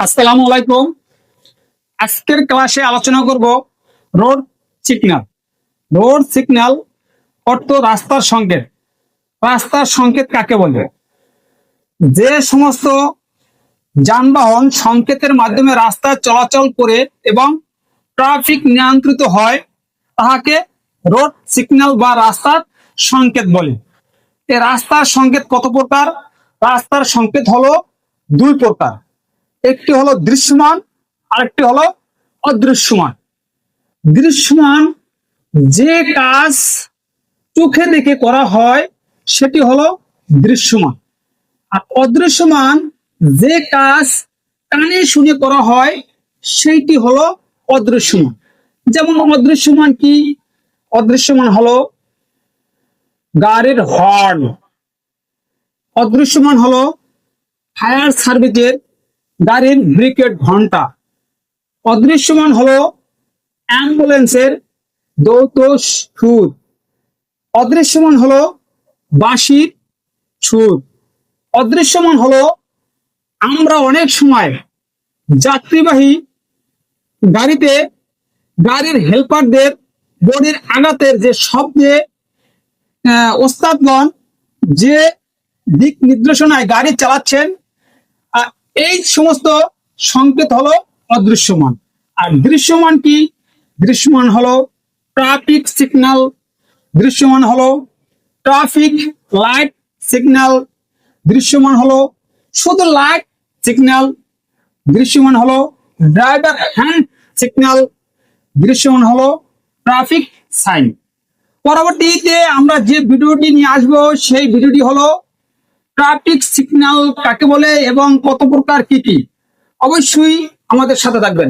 আসসালামু আলাইকুম। আজকের ক্লাসে আলোচনা করব রোড সিগন্যাল। রোড সিগন্যাল অর্থ রাস্তার সংকেত। রাস্তার সংকেত কাকে বলে? যে সমস্ত যানবাহন সংকেতের মাধ্যমে রাস্তায় চলাচল করে এবং ট্রাফিক নিয়ন্ত্রিত হয় তাহাকে রোড সিগন্যাল বা রাস্তার সংকেত বলে। এই রাস্তার সংকেত কত প্রকার? রাস্তার সংকেত হলো দুই প্রকার। একটি হলো দৃশ্যমান, আরেকটি হলো অদৃশ্যমান। দৃশ্যমান যে কাজ চোখে দেখে করা হয় সেটি হলো দৃশ্যমান, আর অদৃশ্যমান যে কাজ কানে শুনে করা হয় সেইটি হলো অদৃশ্যমান। যেমন অদৃশ্যমান কি? অদৃশ্যমান হলো গাড়ির হর্ন, অদৃশ্যমান হলো ফায়ার সার্ভিসের গাড়ির ব্রিকেট ঘন্টা, অদৃশ্যমান হলো অ্যাম্বুলেন্সের দৌত সুর, অদৃশ্যমান হলো বাঁশির সুর, অদৃশ্যমান হলো আমরা অনেক সময় যাত্রীবাহী গাড়িতে গাড়ির হেল্পারদের বডির আঘাতের যে শব্দে ওস্তাদগণ যে দিক নির্দেশনায় গাড়ি চালাচ্ছেন, এই সমস্ত সংকেত হলো অদৃশ্যমান। আর দৃশ্যমান কি? দৃশ্যমান হলো ট্রাফিক সিগন্যাল, দৃশ্যমান হলো ট্রাফিক লাইট সিগন্যাল, দৃশ্যমান হলো শুধু লাইট সিগন্যাল, দৃশ্যমান হলো ড্রাইভার হ্যান্ড সিগন্যাল, দৃশ্যমান হলো ট্রাফিক সাইন। পরবর্তীতে আমরা যে ভিডিওটি নিয়ে আসবো সেই ভিডিওটি হলো ট্রাফিক সিগন্যাল কাকে বলে এবং কত প্রকার কি কি। অবশ্যই আমাদের সাথে থাকবেন।